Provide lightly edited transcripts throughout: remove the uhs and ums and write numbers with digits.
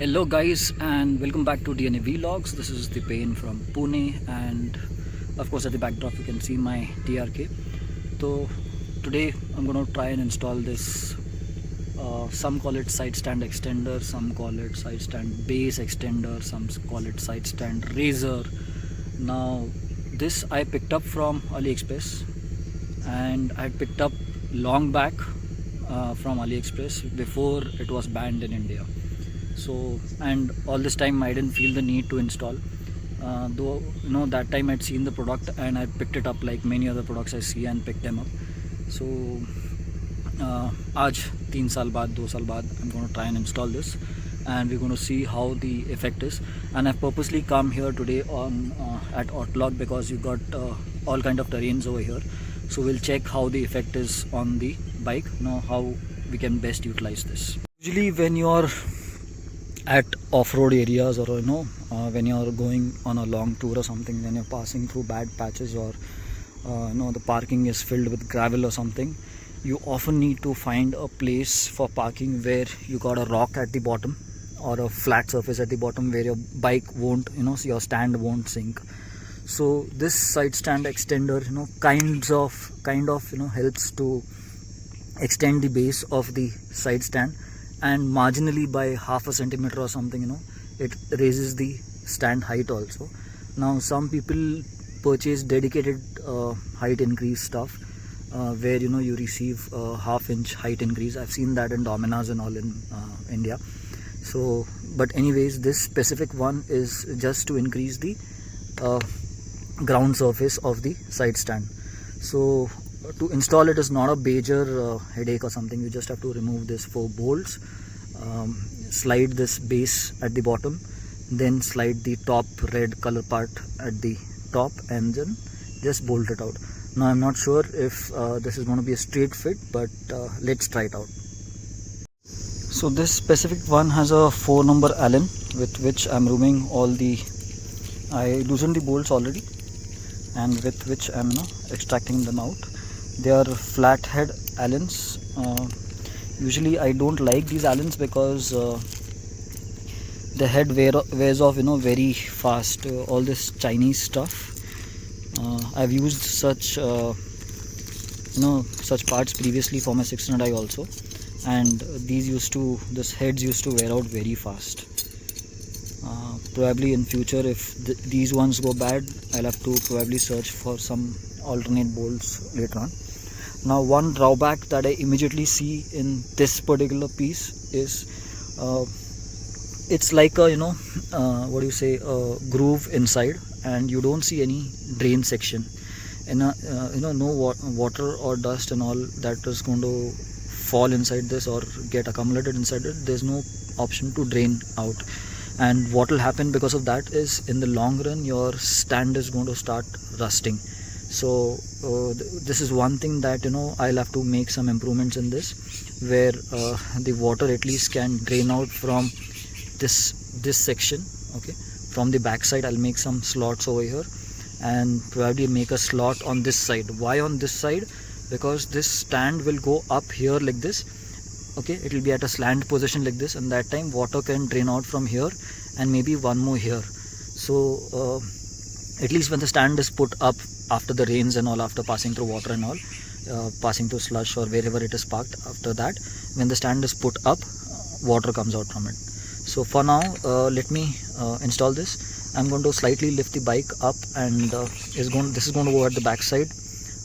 Hello guys and welcome back to DNA Vlogs. This is the Pain from Pune, and of course at the backdrop you can see my TRK. So today I'm going to try and install this, some call it side stand extender, some call it side stand base extender, some call it side stand razor. Now this I picked up from AliExpress, and I picked up long back from AliExpress before it was banned in India. So, and all this time I didn't feel the need to install, though that time I'd seen the product and I picked it up like many other products I see and picked them up. So आज 3 साल बाद 2 साल बाद I'm going to try and install this, and we're going to see how the effect is. And I've purposely come here today on at Ortlog because you got all kind of terrains over here, so we'll check how the effect is on the bike, how we can best utilize this. Usually when you're at off-road areas, or when you're going on a long tour or something, when you're passing through bad patches, or the parking is filled with gravel or something, you often need to find a place for parking where you got a rock at the bottom or a flat surface at the bottom where your bike won't, your stand won't sink. So this side stand extender kind of helps to extend the base of the side stand, and marginally by half a centimeter or something, it raises the stand height also. Now some people purchase dedicated height increase stuff, where you receive a half-inch height increase. I've seen that in Dominas and all in India. So but anyways, this specific one is just to increase the ground surface of the side stand. So to install it is not a major headache or something. You just have to remove this 4 bolts, slide this base at the bottom, then slide the top red color part at the top, and then just bolt it out. Now I'm not sure if this is going to be a straight fit, but let's try it out. So this specific one has a 4 number Allen with which I'm removing all the, I loosened the bolts already, and with which I'm extracting them out. They are flathead Allens. Usually I don't like these Allens because the head wears off very fast. All this Chinese stuff, I've used such such parts previously for my 600i also, and this heads used to wear out very fast. Probably in future, if these ones go bad, I'll have to probably search for some alternate bolts later on. Now one drawback that I immediately see in this particular piece is it's like a a groove inside, and you don't see any drain section, and no water or dust and all that is going to fall inside this or get accumulated inside it. There's no option to drain out, and what will happen because of that is, in the long run, your stand is going to start rusting. So this is one thing that I'll have to make some improvements in this, where the water at least can drain out from this section. Okay, from the back side I'll make some slots over here, and probably make a slot on this side. Why on this side? Because this stand will go up here like this. Okay, it will be at a slant position like this, and that time water can drain out from here and maybe one more here. So at least when the stand is put up after the rains and all, after passing through water and all, passing through slush or wherever it is parked, after that, when the stand is put up, water comes out from it. So for now, let me install this. I'm going to slightly lift the bike up, and this is going to go at the back side.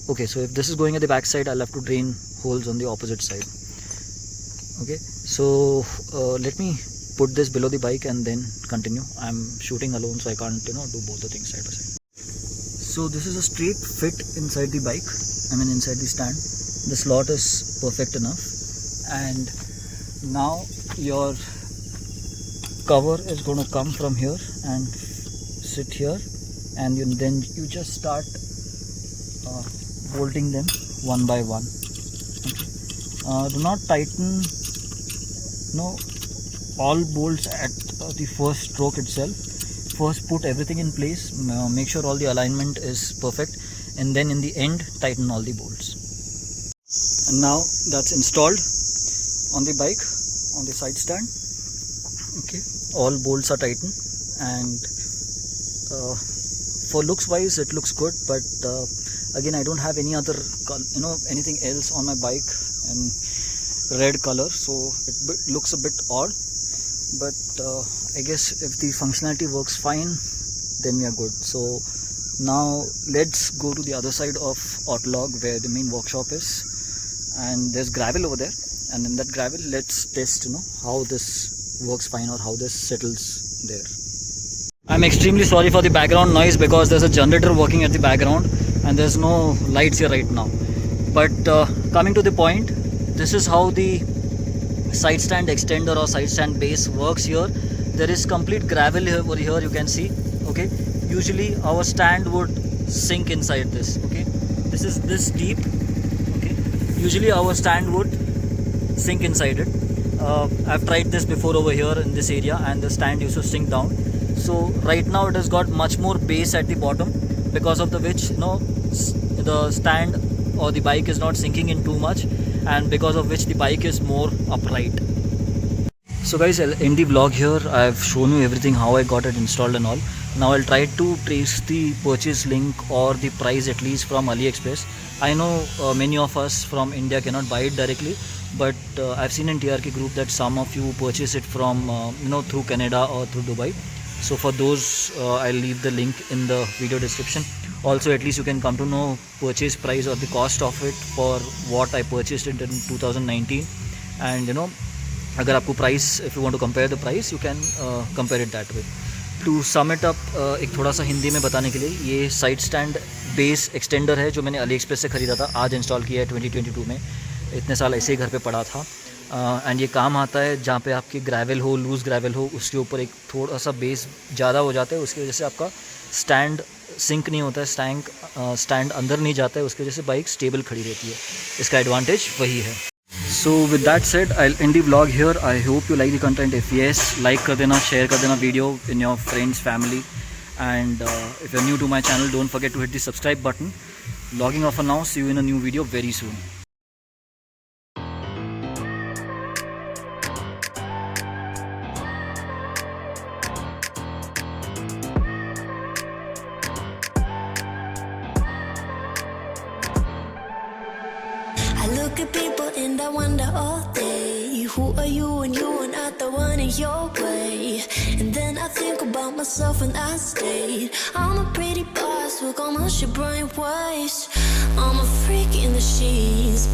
Okay, so if this is going at the back side, I'll have to drain holes on the opposite side. Okay, so let me put this below the bike and then continue. I'm shooting alone, so I can't do both the things side by side. So this is a straight fit inside the bike, inside the stand. The slot is perfect enough, and now your cover is going to come from here and sit here, and then you just start bolting them one by one. Okay. Do not tighten all bolts at the first stroke itself. First put everything in place, make sure all the alignment is perfect, and then in the end tighten all the bolts. And now that's installed on the bike, on the side stand. Okay, all bolts are tightened, and for looks wise it looks good, but again I don't have any other anything else on my bike in red color, so it looks a bit odd. But I guess if the functionality works fine, then we are good. So now let's go to the other side of Ortlog where the main workshop is, and there's gravel over there, and in that gravel let's test how this works fine or how this settles there. I'm extremely sorry for the background noise because there's a generator working at the background and there's no lights here right now. But coming to the point, this is how the side stand extender or side stand base works here. There is complete gravel over here, you can see. Okay, usually our stand would sink inside this. Okay, this is this deep. Okay, usually our stand would sink inside it. I've tried this before over here in this area, and the stand used to sink down. So right now it has got much more base at the bottom, because of the which the stand or the bike is not sinking in too much, and because of which the bike is more upright. So guys, in the vlog here I've shown you everything, how I got it installed and all. Now I'll try to trace the purchase link or the price at least from AliExpress. I know many of us from India cannot buy it directly, but I've seen in TRK group that some of you purchase it from through Canada or through Dubai. So for those I'll leave the link in the video description. Also, at least you can come to know purchase price or the cost of it for what I purchased it in 2019. And agar aapko price, if you want to compare the price, you can compare it that way. To sum it up, एक थोड़ा सा हिंदी में बताने के लिए, ये side stand base extender है जो मैंने अली एक्सप्रेस से ख़रीदा था, आज इंस्टॉल किया है 2022 में. इतने साल ऐसे ही घर पे पड़ा था. एंड ये काम आता है जहाँ पे आपकी ग्रैवल हो, लूज़ ग्रैवल हो, उसके ऊपर एक थोड़ा सा बेस ज़्यादा हो जाता है, उसकी वजह से आपका स्टैंड सिंक नहीं होता है, स्टैंड अंदर नहीं जाता है, उसकी वजह से बाइक स्टेबल खड़ी रहती है. इसका एडवांटेज वही है. So with that said, I'll end the vlog here. I hope you like the content. If yes, like कर देना, share कर देना video in your friends, family. And if you're new to my channel, don't forget to hit the subscribe button. Logging off for now. See you in a new video very soon. I look at people and I wonder all day, who are you and you are not the one in your way. And then I think about myself and I stayed. I'm a pretty boss with almost your brain waves. I'm a freak in the sheets.